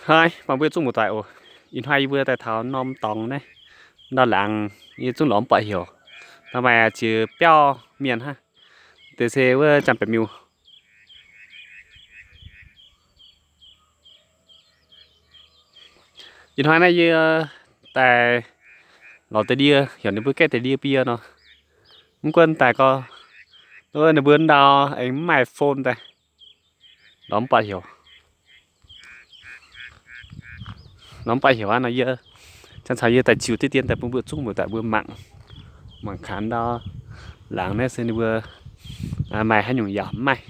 hai bằng biết chung một tại ồ in hai vừa tại thảo nom tòng này đó là như chung lõm bậy hiểu nó mà chỉ béo miền ha từ xe vừa chạm bẹp miu in hai này như tại nó tới đi hiểu nên bữa cái tới đi bia nó không quên tại co tôi là bữa đào ấy mày phone tại lõm bậy hiểu lõm bậy hiểu anh nói như chẳng sao như tại chiều tiết tiên tại bữa chung một tại bữa mặn mặn khán đó làng này xem bữa mày hay nhung giảm mày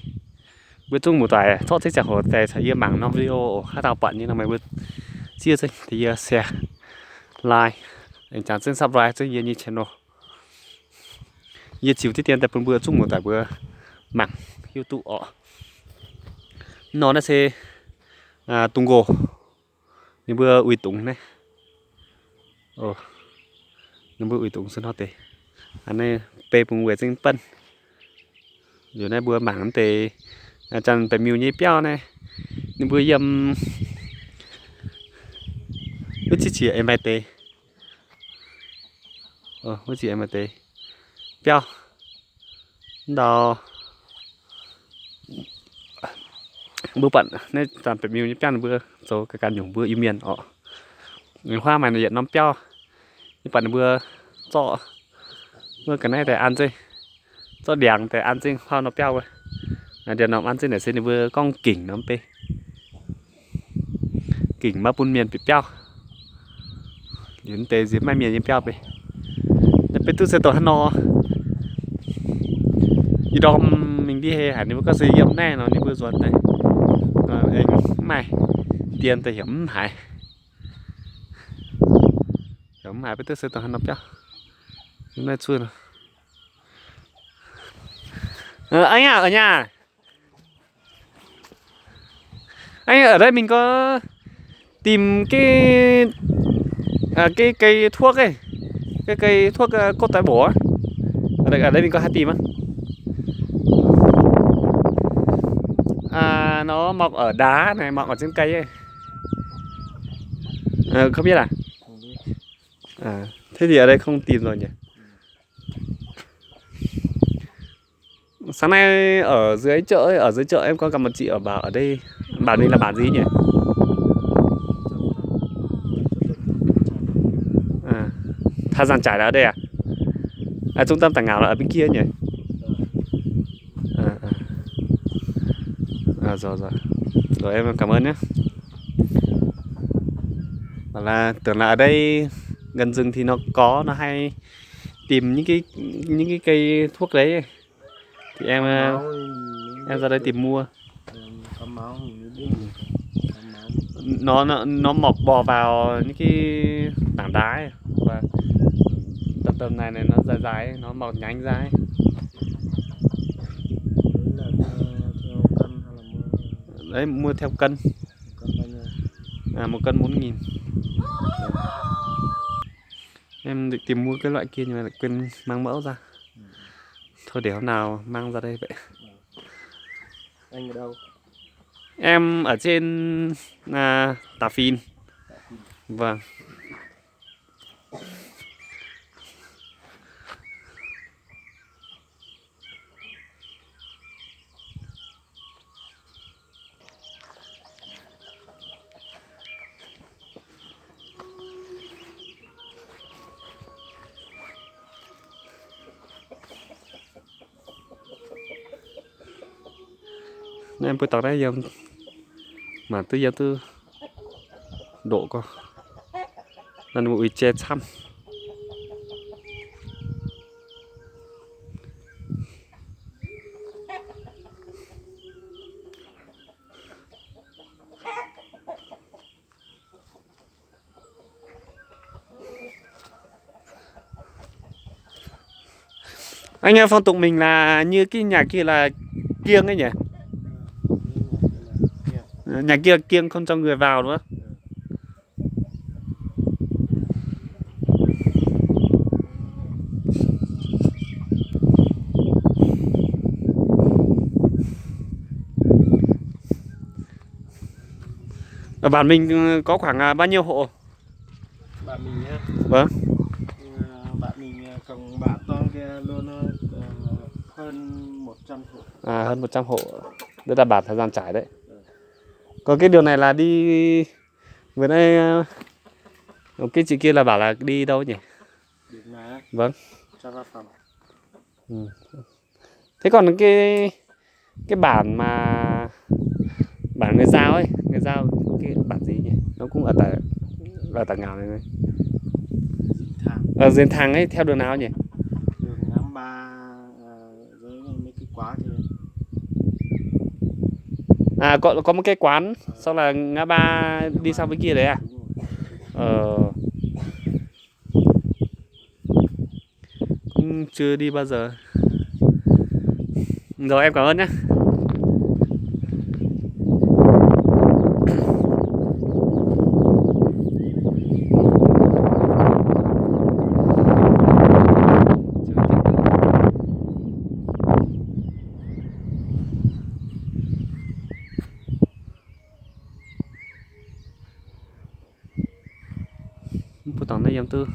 bữa chung một tại thoát thích chả hồ tại thấy yêu mảng nó video hát tao bận như là mày bữa chia sẻ thì share like anh chàng xin subscribe cho như channel như chiều tiết tiên tại bữa chung một tại bữa mảng YouTube nó sẽ tung gồ như bữa uy tụng này như bữa uy tụng xin hót tệ anh này pe bùng về sinh phân rồi này bữa mảng tệ chẳng phải miêu nhí béo này nhưng bữa yếm bữa chỉ em ai tệ bữa chỉ em ai tệ béo đó bữa bận nên chẳng phải miêu nhí béo bữa số cái căn nhung bữa im miền người hoa mày là diện nón béo nhưng bận bữa cho bữa cái này để ăn chứ cho đèn để ăn chứ hoa nó béo rồi để nó ăn chứ để xem bữa con kỉnh nó pe kỉnh mà bún miền bị béo đến tê diễm mai miền như béo pe để pe tu sẽ tổ hắn nó đi đom mình đi hè hẳn nếu có gì hiểm này nó đi bữa ruột này anh mày tiền thì hiểm hại pe tu sẽ tổ hắn nó béo hôm nay chưa rồi anh à ở nhà anh ở đây mình có tìm cái cây thuốc ấy cái cây thuốc cốt tái bổ ở đây mình có hay tìm á nó mọc ở đá này mọc ở trên cây ấy không biết thế thì ở đây không tìm rồi nhỉ sáng nay ở dưới chợ em có gặp một chị bảo ở đây bảo đây là bản gì nhỉ Tha Giang Trải là ở đây trung tâm Tảng Ngào là ở bên kia nhỉ rồi em cảm ơn nhé là tưởng là ở đây gần rừng thì nó hay tìm những cái cây thuốc đấy thì em ra đây tìm mua nó mọc bò vào những cái tảng đá ấy. Và tầm này nó dài dài nó mọc nhánh ra ấy. Đấy mua theo cân một cân 4.000 em định tìm mua cái loại kia nhưng mà lại quên mang mẫu ra thôi để hôm nào mang ra đây vậy. Anh ở đâu? Em ở trên Tà Phìn. Vâng. Em bữa tao đấy giờ mà tới giờ tôi độ co lần một che chăm anh em phong tục mình là như cái nhà kia là kiêng ấy nhỉ, nhà kia kiêng không cho người vào đúng không? Ở bản mình có khoảng bao nhiêu hộ? Bạn mình nhá. Vâng. Bạn mình cộng bạn con kia luôn hơn 100 hộ. Hơn 100 hộ. Đây là bản thời gian trải đấy. Còn cái điều này là đi vừa nãy cái chị kia là bảo là đi đâu nhỉ? Điểm này Vâng. cho văn phòng. Thế còn cái bản mà bản người Dao ấy, người Dao cái bản gì nhỉ? Nó cũng ở tại nào này. Thang. Ở Diền Thàng ấy theo đường nào nhỉ? Đường ngắm ba dưới mấy cái quá kia. Có một cái quán, xong là ngã ba đi sang bên kia đấy à? Đúng rồi. Ờ, cũng chưa đi bao giờ. Rồi em cảm ơn nhé. Bữa tối nay em tư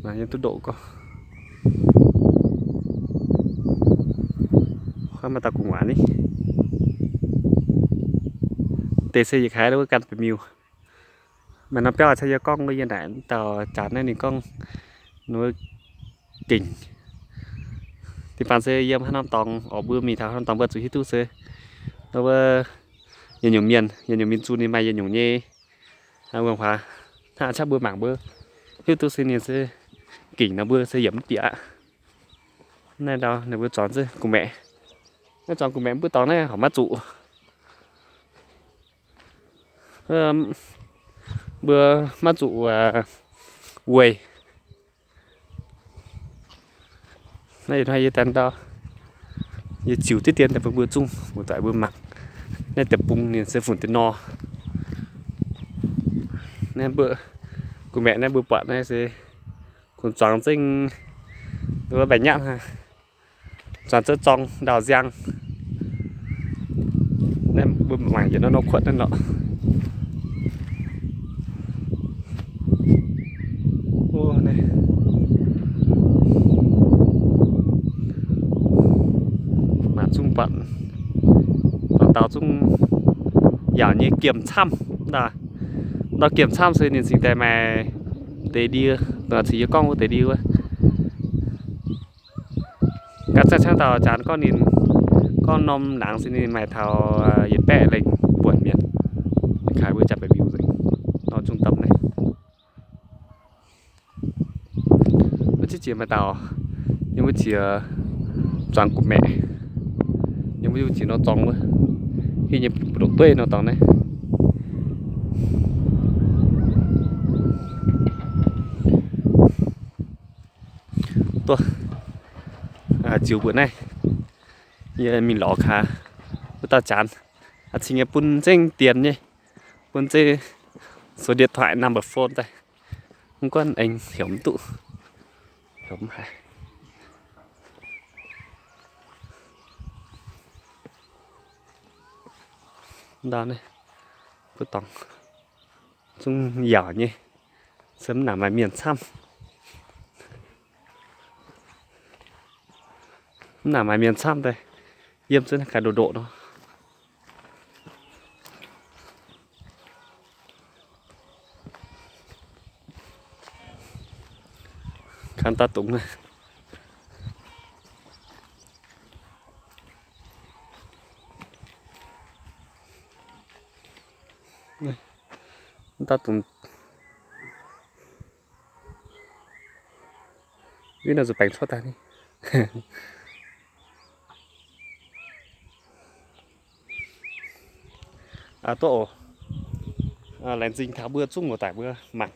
mà em tư độ có khoa mà ta cùng quản đi TC gì khá đâu có căn phải miêu mà nó béo sao con bây giờ này tàu chán này thì con nó kinh thì bạn sẽ yếm hai năm tòng ở bữa mì thảo năm tòng bớt rồi hít tu sẽ nó bơ nhiều nhiều miền chu nên mai nhiều nhê hai vương hòa hạ chắc bữa mảng bữa hít tu sẽ nên sẽ kinh nó bữa sẽ yếm tía này đâu này bữa chọn chứ cùng mẹ nó chọn cùng mẹ bữa tối này họ mắt trụ bữa mắt trụ quầy này hay tên đó như chiều tiết tiền tại bữa chung một tại bữa mặc nên tập bung nên sẽ phun tiền no nên bữa của mẹ nên bữa bạn này sẽ còn chọn sinh bữa bánh nhãn ha chọn chất trong đào giang nên bữa mày cho nó khuất nên nọ ô này mà chung bận còn tao chung giả như kiểm chăm là nó kiểm chăm rồi nên sinh tại mày để đi là chỉ con có thể đi thôi các cha cha tao chán con nhìn con nôm nắng xin nhìn mày thao yết bẹ lên buồn miền khải bữa chặt phải biểu rồi nó trung tâm này nó chỉ mà tao nhưng mà chỉ chọn của mẹ nhưng mà chỉ nó tròn thôi khi nhập độ tuổi nó tròn đấy tôi chiều bữa nay giờ mình lọ khá bữa tao chán chính là bún tranh tiền nhỉ bún chơi số điện thoại number phone đây không có anh hiểu tụ hiểu hay đó này bữa tòng chung giỏ nhỉ sớm nằm ở miền Sam nằm ở miền Sam đây yếm rất là cả đồ độ nó khán ta túng này ta túng biết là rồi bánh cho ta đi tổ lén dinh tháo bữa chung một tải bữa mặn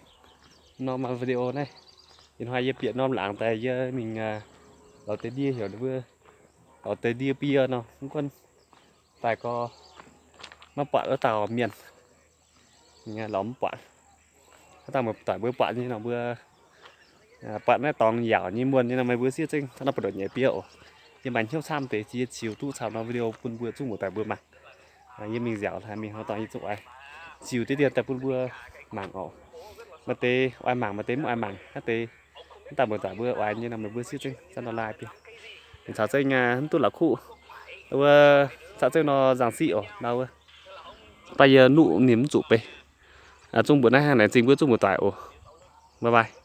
nó mà video này điện thoại yếp điện nó lạng tại giờ mình ở tới đi hiểu được bữa ở tới đi bia nó không quân tại có nó bạn ở tàu miền nghe lắm bạn tao một tải bữa bạn như nào bữa bạn này toàn dạo như muôn như là mấy bữa xưa chinh nó bắt đầu nhảy biểu nhưng bánh theo sam tới chiều tu chào nó video phun bữa chung một tải bữa mặt như mình dạo thì mình hoàn toàn như vậy chiều tiết tiền tại bữa bữa mảng ỏ mà tê oai mảng mà tê một oai mảng hát tê tại bữa tại bữa oai như là một bữa xíu chứ cho nó lại đi thì sao chơi nhà tôi là khu đâu sao chơi nó giảng sĩ ở đâu bây giờ nụ niếm chụp bê chung bữa nay hàng này chính bữa chung một tại ồ bye bye